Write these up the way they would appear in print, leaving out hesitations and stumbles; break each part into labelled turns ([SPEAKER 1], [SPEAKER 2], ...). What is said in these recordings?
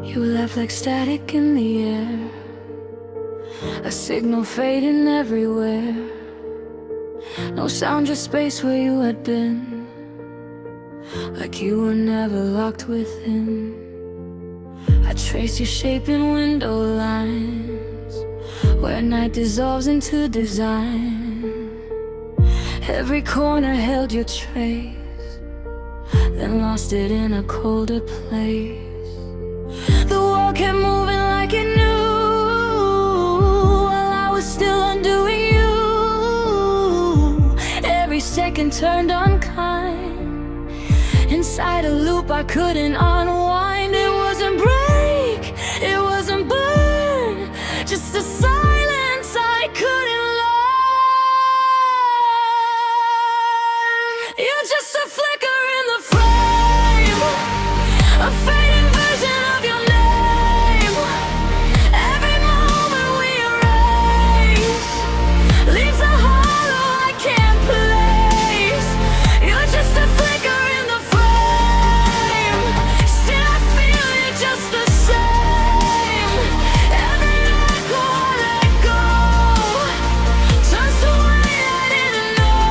[SPEAKER 1] You left like static in the air, a signal fading everywhere. No sound, just space where you had been, like you were never locked within. I trace your shape in window lines, where night dissolves into design. Every corner held your trace, then lost it in a colder place. The wall kept moving like it knew, while I was still undoing you. Every second turned unkind, inside a loop I couldn't unwind. It wasn't break, it wasn't burn, just a silence I couldn't learn. You're just a flicker in the frame, a fading version of your name. Every moment we erase leaves a hollow I can't place. You're just a flicker in the frame, still I feel you just the same. Every echo I let go turns to way I didn't know.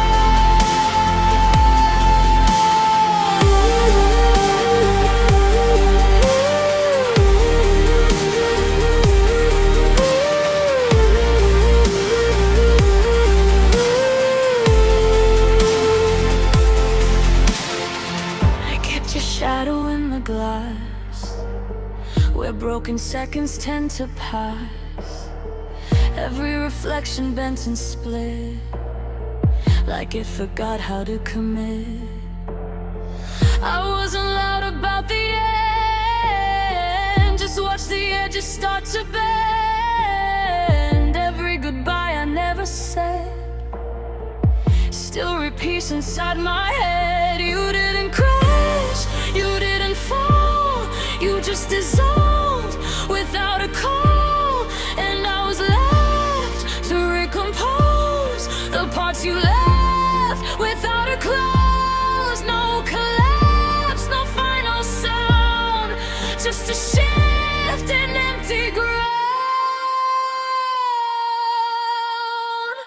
[SPEAKER 1] I kept your shadow in the glass, where broken seconds tend to pass. Every reflection bent and split, like it forgot how to commit. I wasn't loud about the end, just watch the edges start to bend. Every goodbye I never said still repeats inside my head. You didn't crash, you didn't fall, you just dissolved without a call. And I was left to recompose the parts you left without a close. No collapse, no final sound, just a shift in empty ground.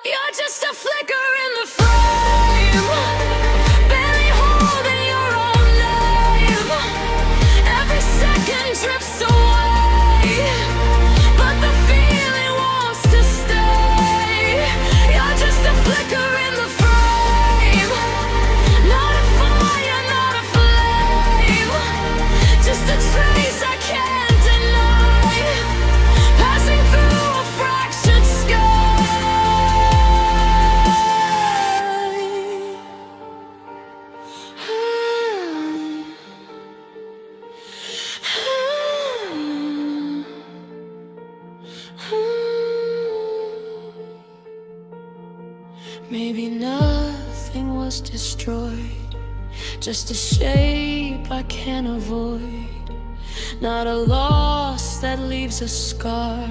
[SPEAKER 1] You're just a flicker in the frame, barely holding your own name. Every second drifts away, but the feeling wants to stay. You're just a flicker in the frame, not a fire, not a flame, just a trace I can't deny, passing through a fractured sky. Maybe nothing was destroyed, just a shape I can't avoid. Not a loss that leaves a scar,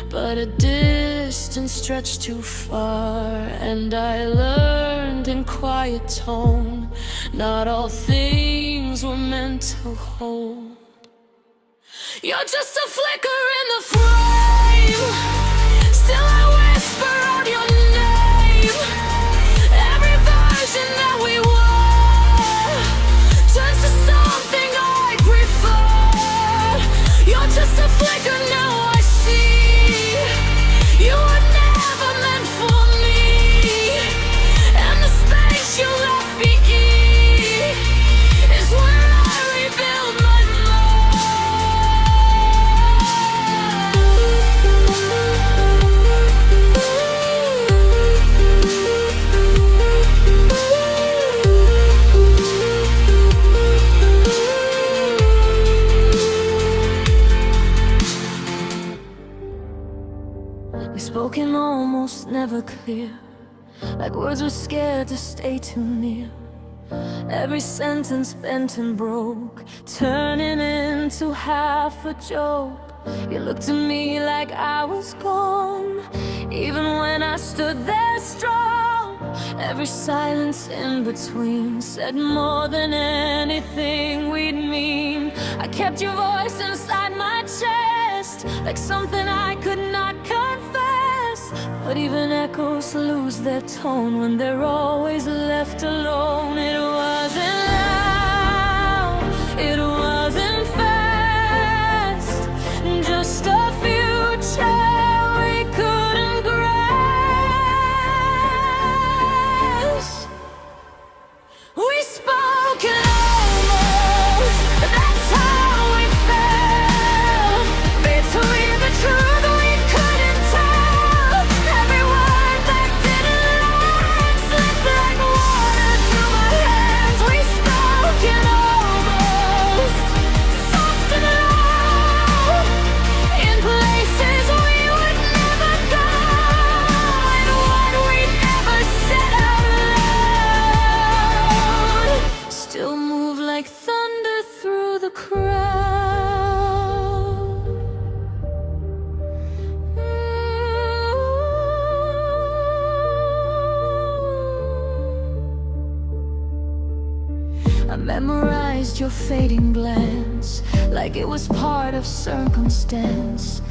[SPEAKER 1] but a distance stretched too far. And I learned in quiet tone, not all things were meant to hold. You're just a flicker in the frame, still I whisper out your name. Every version that we were turns to something I prefer. You're just a flicker, now I see you were never meant for me. And the space you left me is where I rebuild my we spoken almost never clear, like words were scared to stay too near. Every sentence bent and broke, turning into half a joke. You looked at me like I was gone, even when I stood there strong. Every silence in between said more than anything we'd mean. I kept your voice inside my chest, like something I could not confess. But even echoes lose their tone when they're always left alone. It wasn't loud, it wasn't fast, just a future we couldn't grasp. We spoke in almost, that's how we felt. Between the truth we couldn't tell, every word that didn't land slipped like water through my hands. We spoke in almost, soft and loud, in places we would never go, and what we never said out loud still move like thunder through the crowd. I memorized your fading glance like it was part of circumstance.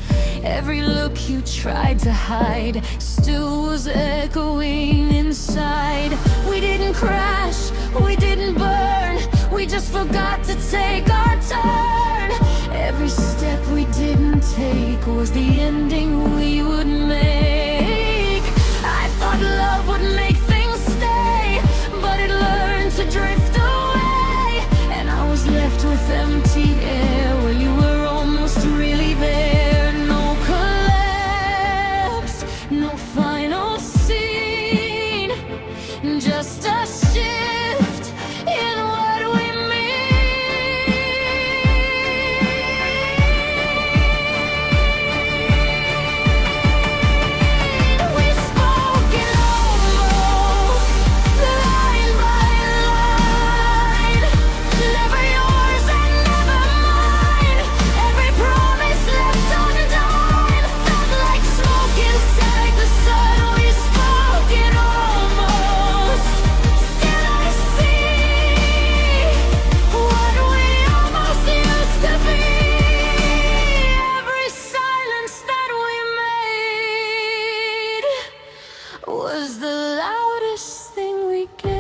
[SPEAKER 1] Every look you tried to hide still was echoing inside. We didn't crash, we didn't burn, we just forgot to take our turn. Every step we didn't take was the ending we would make. I thought love would make things stay, but it learned to drift away. And I was left with empty air where you were almost really there. No collapse, no final scene, just a shift in what we mean. We spoke in almost, line by line, never yours and never mine. Every promise left undone felt like smoke inside the sun. We spoke in almost, still I see what we almost used to be. Every silence that we made was the loudest thing we gave.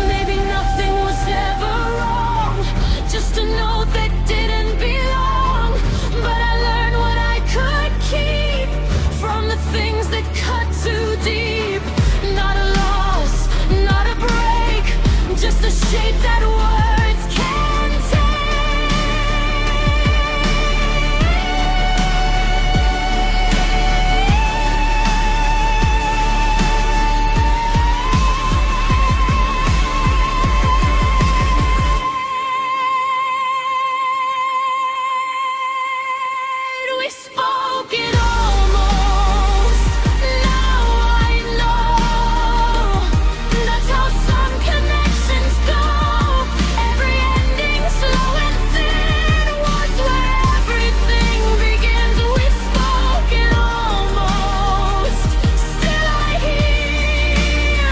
[SPEAKER 1] Maybe nothing was ever wrong, just a note that didn't belong. But I learned what I could keep from the things that cut too deep. Not a loss, not a break, just a shape that words can take. We spoke it almost, now I know. That's how some connections go. Every ending, slow and thin, was where everything begins. We spoke it almost, still I hear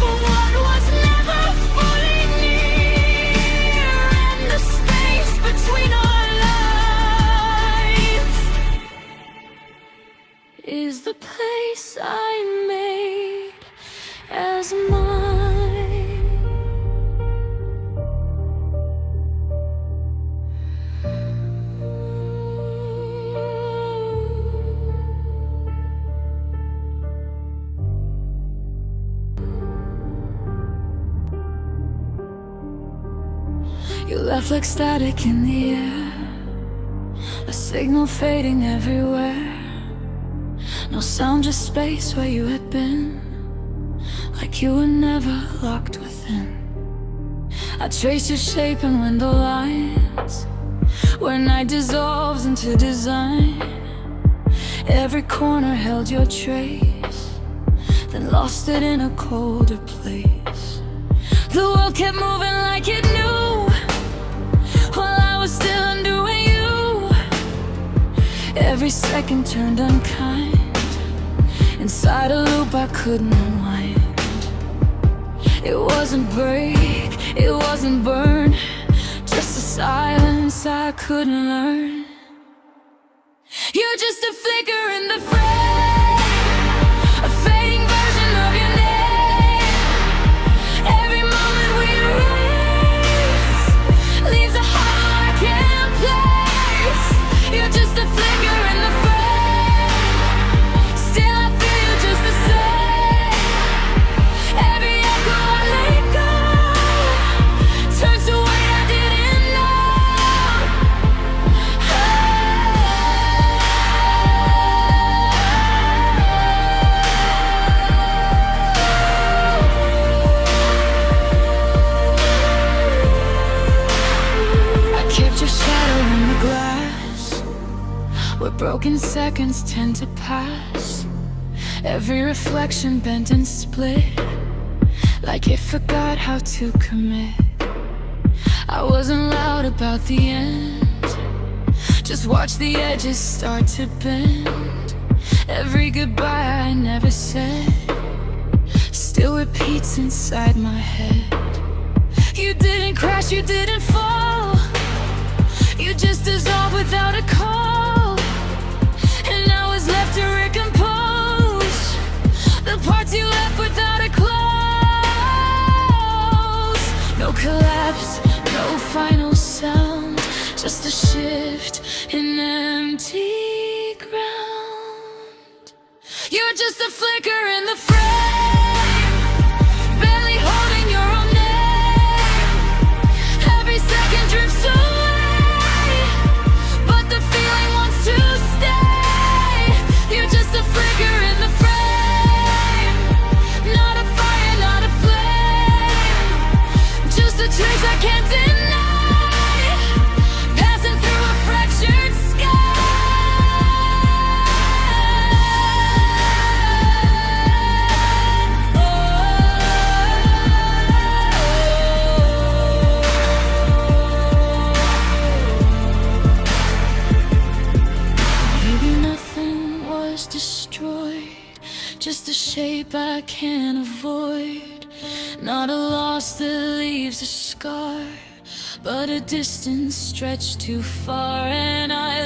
[SPEAKER 1] what was never fully near. And the space between our lives is the place I made as mine. You left like static in the air, a signal fading everywhere. No sound, just space where you had been, like you were never locked within. I trace your shape in window lines, where night dissolves into design. Every corner held your trace, then lost it in a colder place. The world kept moving like it knew, while I was still undoing you. Every second turned unkind. Inside a loop I couldn't unwind. It wasn't break, it wasn't burn, just a silence I couldn't learn. You're just a flicker in the frame, a fading version of your name. Every moment we erase leaves a hollow I can't place. You're just a flicker in the frame, still I feel you just the same. Every echo I let go turns to weight I didn't know. I kept your shadow in the glass, where broken seconds tend to pass. Every reflection bent and split, like it forgot how to commit. I wasn't loud about the end, just watch the edges start to bend. Every goodbye I never said still repeats inside my head. You didn't crash, you didn't fall, you just dissolved without a call. And I was left to recompose the parts you left without a close. No collapse, no final sound, just a shift in empty ground. You're just a flicker in the frame, barely holding your own name. Every second drifts away, but the feeling wants to stay. You're just a flicker in the frame, not a fire, not a flame, just a trace I can't deny, passing through a fractured sky. Maybe nothing was destroyed, just a shape I can't avoid. Not a loss that leaves a scar, but a distance stretched too far. And I